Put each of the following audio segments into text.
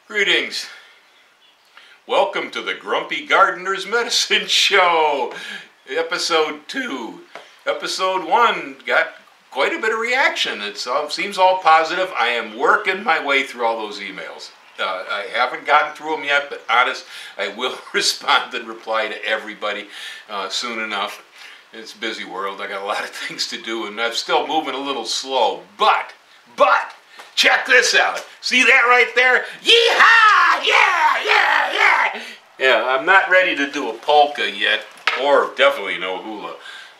Greetings. Welcome to the Grumpy Gardener's Medicine Show, Episode 2. Episode 1 got quite a bit of reaction. It seems all positive. I am working my way through all those emails. I haven't gotten through them yet, but honest, I will respond and reply to everybody soon enough. It's a busy world. I got a lot of things to do, and I'm still moving a little slow. But, check this out. See that right there? Yeehaw! Yeah! Yeah, I'm not ready to do a polka yet, or definitely no hula,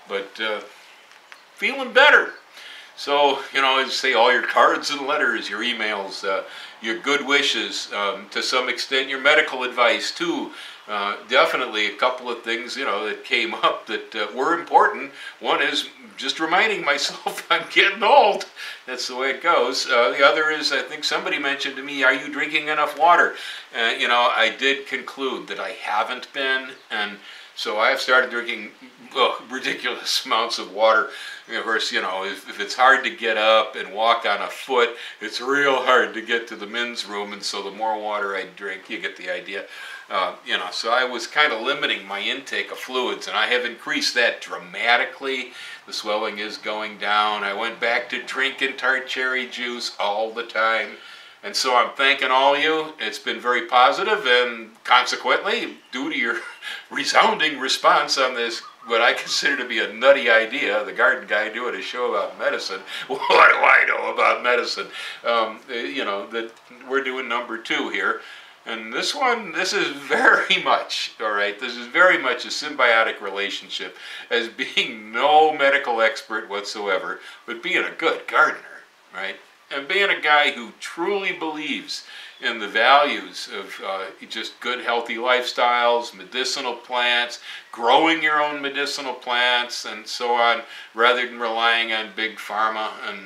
but feeling better. So, I say all your cards and letters, your emails, your good wishes, to some extent your medical advice too. Definitely a couple of things, that came up that were important. One is just reminding myself I'm getting old. That's the way it goes. The other is, I think somebody mentioned to me, are you drinking enough water? I did conclude that I haven't been, and so I've started drinking ridiculous amounts of water. Of course, if it's hard to get up and walk on a foot, it's real hard to get to the men's room, and so the more water I drink, you get the idea. So I was kind of limiting my intake of fluids, and I have increased that dramatically. The swelling is going down. I went back to drinking tart cherry juice all the time. And so I'm thanking all you. It's been very positive, and consequently, due to your resounding response on this, what I consider to be a nutty idea, the garden guy doing a show about medicine, what do I know about medicine? That we're doing number 2 here. And this is very much, all right, this is very much a symbiotic relationship as being no medical expert whatsoever, but being a good gardener, right? And being a guy who truly believes in the values of just good, healthy lifestyles, medicinal plants, growing your own medicinal plants, and so on, rather than relying on big pharma, and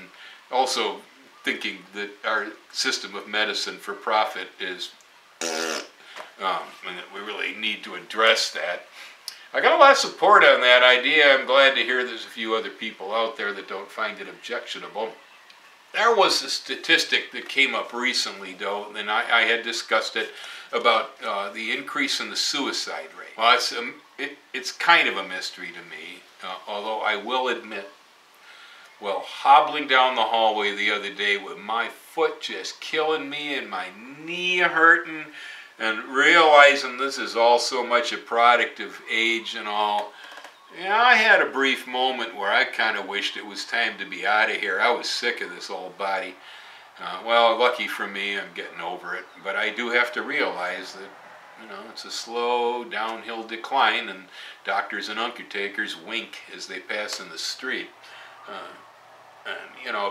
also thinking that our system of medicine for profit is and that we really need to address that. I got a lot of support on that idea. I'm glad to hear there's a few other people out there that don't find it objectionable. There was a statistic that came up recently, though, and I had discussed it, about the increase in the suicide rate. Well, it's kind of a mystery to me, although I will admit, hobbling down the hallway the other day with my foot just killing me and my knee hurting, and realizing this is all so much a product of age and all, I had a brief moment where I kind of wished it was time to be out of here. I was sick of this old body. Lucky for me, I'm getting over it, but I do have to realize that it's a slow downhill decline, and doctors and undertakers wink as they pass in the street.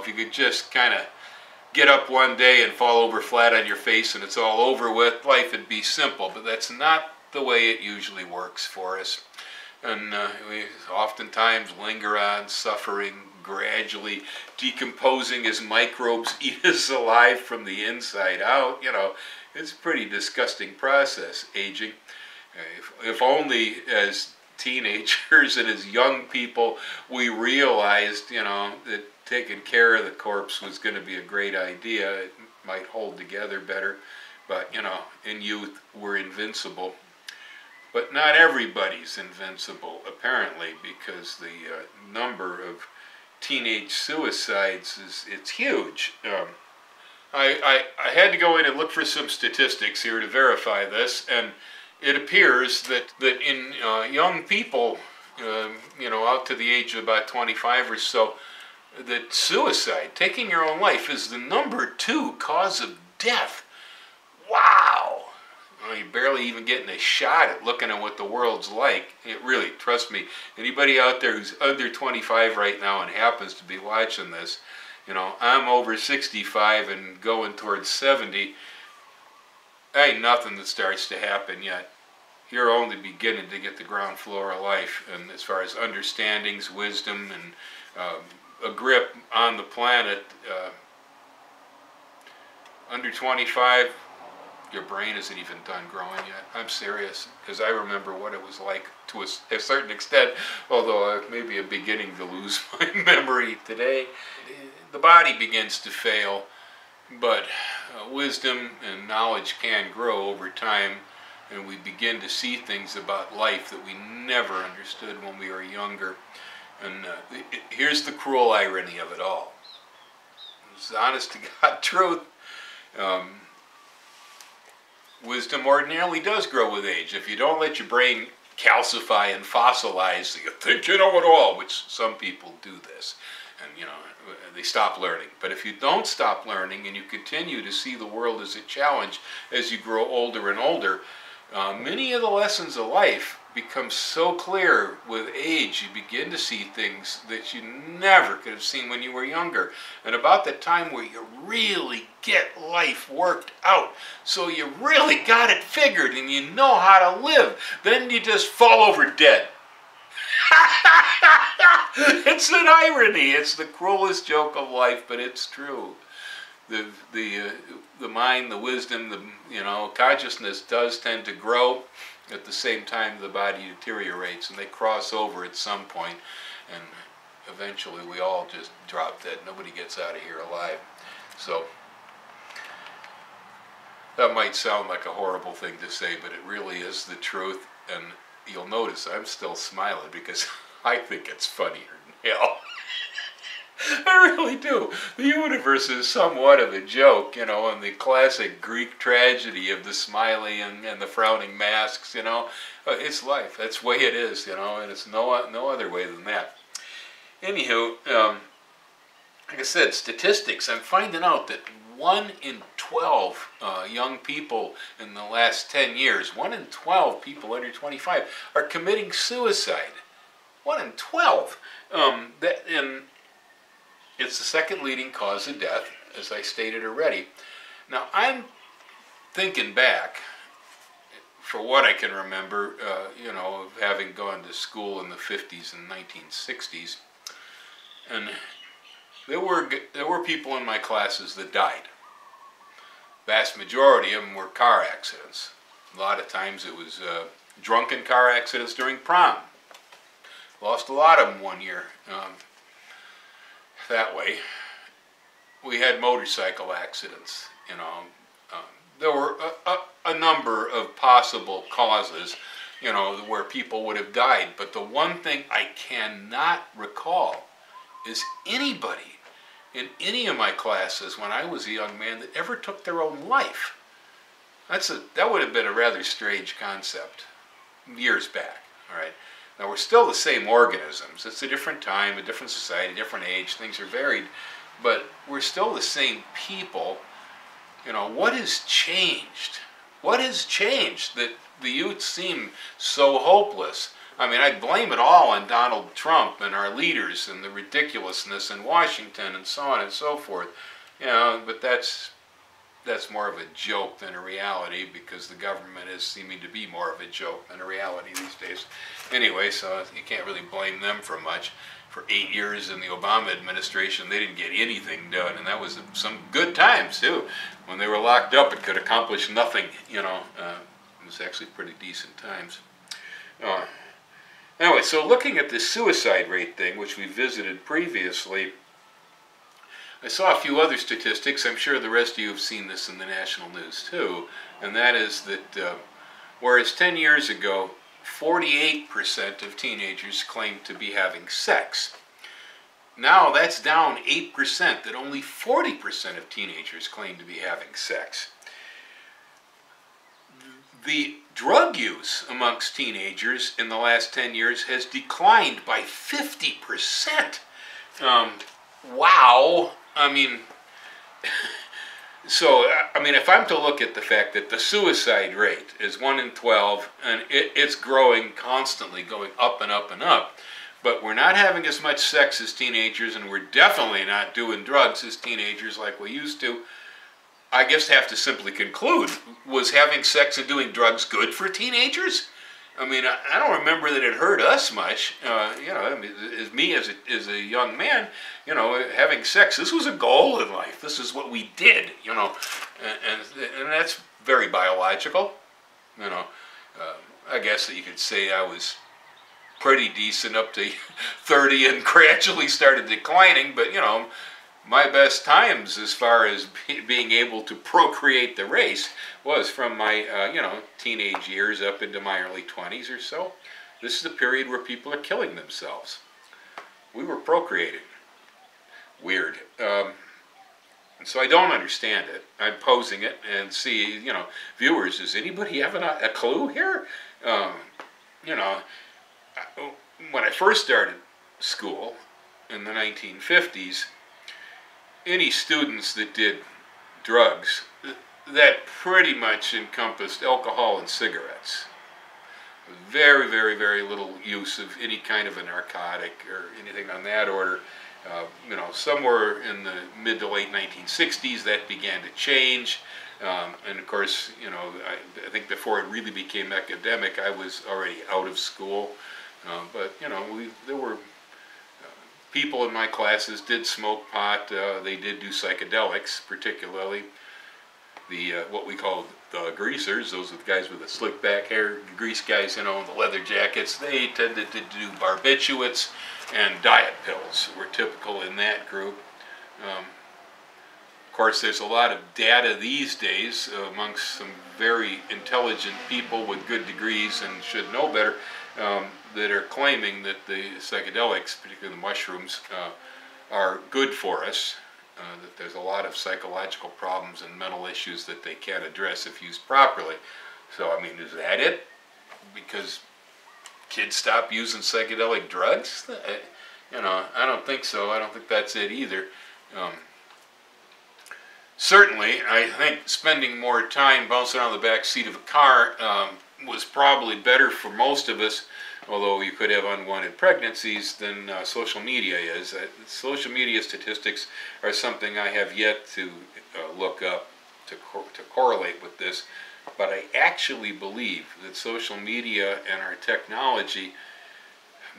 If you could just kind of get up one day and fall over flat on your face and it's all over with, life would be simple, but that's not the way it usually works for us. And we oftentimes linger on, suffering, gradually decomposing as microbes eat us alive from the inside out. It's a pretty disgusting process, aging. If only as teenagers and as young people we realized, that taking care of the corpse was going to be a great idea. It might hold together better, but in youth we're invincible. But not everybody's invincible, apparently, because the number of teenage suicides it's huge. I had to go in and look for some statistics here to verify this, and it appears that in young people, out to the age of about 25 or so, that suicide, taking your own life, is the number 2 cause of death. Wow! You're barely even getting a shot at looking at what the world's like. It really, trust me, anybody out there who's under 25 right now and happens to be watching this, I'm over 65 and going towards 70. Ain't nothing that starts to happen yet. You're only beginning to get the ground floor of life, and as far as understandings, wisdom, and a grip on the planet, under 25, your brain isn't even done growing yet. I'm serious, because I remember what it was like to a certain extent, although I maybe am beginning to lose my memory today. The body begins to fail, but wisdom and knowledge can grow over time, and we begin to see things about life that we never understood when we were younger. And here's the cruel irony of it all. It's the honest to God truth. Wisdom ordinarily does grow with age. If you don't let your brain calcify and fossilize, so you think you know it all, which some people do this, and they stop learning. But if you don't stop learning and you continue to see the world as a challenge as you grow older and older, many of the lessons of life become so clear with age. You begin to see things that you never could have seen when you were younger. And about the time where you really get life worked out, so you really got it figured and you know how to live, then you just fall over dead. It's an irony. It's the cruelest joke of life, but it's true. The mind, the wisdom, the consciousness does tend to grow. At the same time, the body deteriorates, and they cross over at some point, and eventually we all just drop dead. Nobody gets out of here alive. So that might sound like a horrible thing to say, but it really is the truth. And you'll notice I'm still smiling because I think it's funnier than hell. I really do. The universe is somewhat of a joke, and the classic Greek tragedy of the smiling and the frowning masks, it's life. That's the way it is, and it's no other way than that. Anywho, like I said, statistics, I'm finding out that 1 in 12 young people in the last 10 years, 1 in 12 people under 25 are committing suicide. 1 in 12. And it's the second leading cause of death, as I stated already. Now, I'm thinking back, for what I can remember, of having gone to school in the 50s and 1960s, and there were people in my classes that died. Vast majority of them were car accidents. A lot of times it was drunken car accidents during prom. Lost a lot of them one year. That way. We had motorcycle accidents, there were a number of possible causes, where people would have died. But the one thing I cannot recall is anybody in any of my classes when I was a young man that ever took their own life. That would have been a rather strange concept years back, all right? Now, we're still the same organisms. It's a different time, a different society, different age. Things are varied. But we're still the same people. What has changed? What has changed that the youth seem so hopeless? I mean, I blame it all on Donald Trump and our leaders and the ridiculousness in Washington and so on and so forth. But that's more of a joke than a reality, because the government is seeming to be more of a joke than a reality these days. Anyway, so you can't really blame them for much. For 8 years in the Obama administration, they didn't get anything done, and that was some good times too. When they were locked up, it could accomplish nothing. It was actually pretty decent times. Anyway, so looking at this suicide rate thing, which we visited previously, I saw a few other statistics. I'm sure the rest of you have seen this in the national news too, and that is that whereas 10 years ago, 48% of teenagers claimed to be having sex. Now that's down 8%, that only 40% of teenagers claim to be having sex. The drug use amongst teenagers in the last 10 years has declined by 50%. Wow. I mean, if I'm to look at the fact that the suicide rate is 1 in 12, and it's growing constantly, going up and up and up, but we're not having as much sex as teenagers, and we're definitely not doing drugs as teenagers like we used to, I guess I have to simply conclude, was having sex and doing drugs good for teenagers? I mean, I don't remember that it hurt us much. As me as a young man, having sex, this was a goal in life. This is what we did, and that's very biological. I guess that you could say I was pretty decent up to 30 and gradually started declining, but my best times as far as being able to procreate the race was from my, teenage years up into my early 20s or so. This is the period where people are killing themselves. We were procreating. Weird. And so I don't understand it. I'm posing it and see, viewers, does anybody have a clue here? When I first started school in the 1950s, any students that did drugs, that pretty much encompassed alcohol and cigarettes. Very, very, very little use of any kind of a narcotic or anything on that order. Somewhere in the mid to late 1960s that began to change. And of course, I think before it really became academic, I was already out of school. But there were people in my classes did smoke pot. They did do psychedelics, particularly the what we called the greasers. Those are the guys with the slick back hair, the grease guys, and the leather jackets. They tended to do barbiturates, and diet pills were typical in that group. Of course, there's a lot of data these days amongst some very intelligent people with good degrees and should know better, that are claiming that the psychedelics, particularly the mushrooms, are good for us. That there's a lot of psychological problems and mental issues that they can't address if used properly. So, I mean, is that it? Because kids stop using psychedelic drugs? I don't think so. I don't think that's it either. Certainly, I think spending more time bouncing on the back seat of a car was probably better for most of us, although you could have unwanted pregnancies, than social media is. Social media statistics are something I have yet to look up to correlate with this, but I actually believe that social media and our technology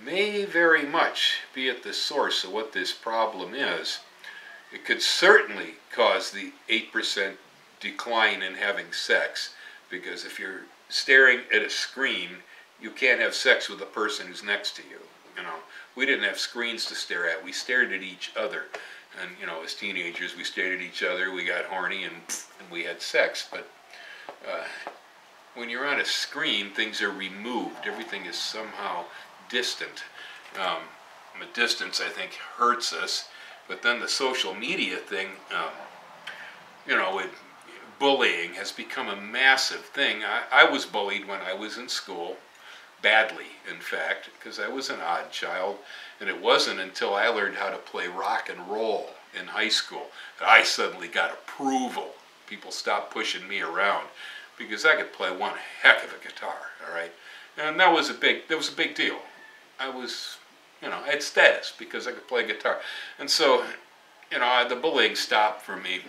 may very much be at the source of what this problem is. It could certainly cause the 8% decline in having sex, because if you're staring at a screen, you can't have sex with the person who's next to you. We didn't have screens to stare at. We stared at each other. And, as teenagers, we stared at each other, we got horny, and we had sex. But when you're on a screen, things are removed. Everything is somehow distant. The distance, I think, hurts us. But then the social media thing, bullying has become a massive thing. I was bullied when I was in school. Badly, in fact, because I was an odd child, and it wasn't until I learned how to play rock and roll in high school that I suddenly got approval. People stopped pushing me around because I could play one heck of a guitar, all right? And that was a big deal. I had status because I could play guitar. And so, the bullying stopped for me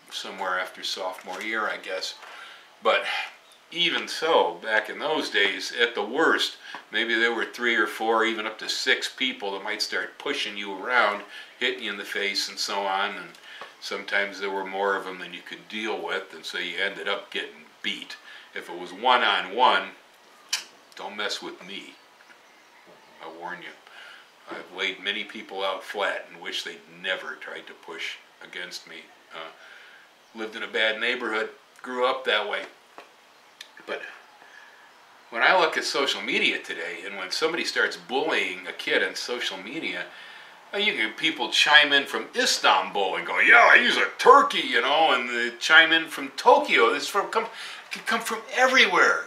somewhere after sophomore year, I guess. But even so, back in those days, at the worst, maybe there were 3 or 4, even up to 6 people that might start pushing you around, hitting you in the face and so on, and sometimes there were more of them than you could deal with, and so you ended up getting beat. If it was one-on-one, don't mess with me. I warn you. I've laid many people out flat and wish they'd never tried to push against me. Lived in a bad neighborhood, grew up that way. But when I look at social media today, and when somebody starts bullying a kid on social media, you get people chime in from Istanbul and go, yeah, he's a turkey, and they chime in from Tokyo. This can come from everywhere,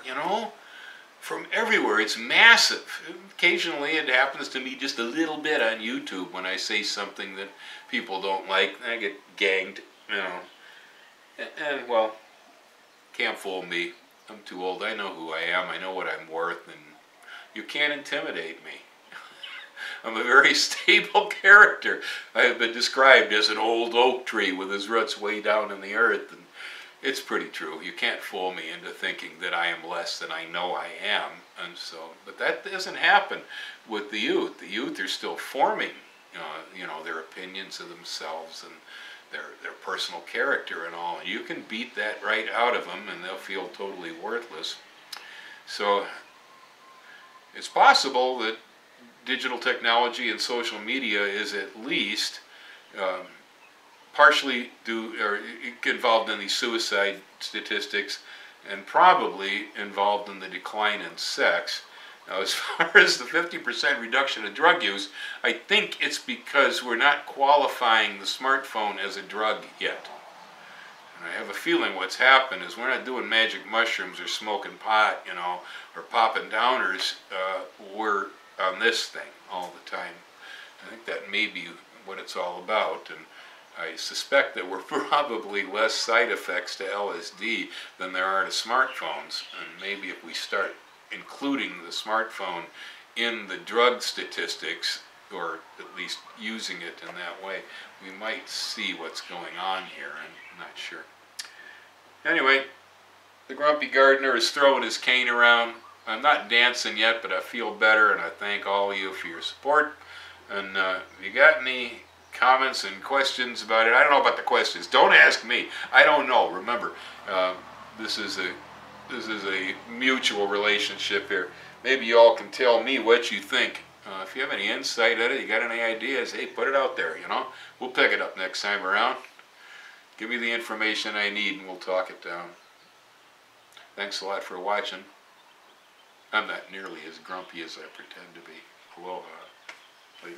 from everywhere. It's massive. Occasionally it happens to me just a little bit on YouTube when I say something that people don't like. I get ganged, and well, can't fool me. I'm too old. I know who I am. I know what I'm worth, and you can't intimidate me. I'm a very stable character. I have been described as an old oak tree with his roots way down in the earth, and it's pretty true. You can't fool me into thinking that I am less than I know I am, and so. But that doesn't happen with the youth. The youth are still forming, their opinions of themselves and their personal character and all. And you can beat that right out of them, and they'll feel totally worthless. So it's possible that digital technology and social media is at least partially involved in these suicide statistics, and probably involved in the decline in sex. Now, as far as the 50% reduction in drug use, I think it's because we're not qualifying the smartphone as a drug yet. And I have a feeling what's happened is we're not doing magic mushrooms or smoking pot, you know, or popping downers. We're on this thing all the time. I think that may be what it's all about, and I suspect that we're probably less side effects to LSD than there are to smartphones, and maybe if we start including the smartphone in the drug statistics, or at least using it in that way, we might see what's going on here. I'm not sure. Anyway, the Grumpy Gardener is throwing his cane around. I'm not dancing yet, but I feel better, and I thank all of you for your support. And if you got any comments and questions about it, I don't know about the questions. Don't ask me. I don't know. Remember, this is a mutual relationship here. Maybe you all can tell me what you think. If you have any insight at it, you got any ideas, hey, put it out there, you know. We'll pick it up next time around. Give me the information I need and we'll talk it down. Thanks a lot for watching. I'm not nearly as grumpy as I pretend to be. Aloha. Later.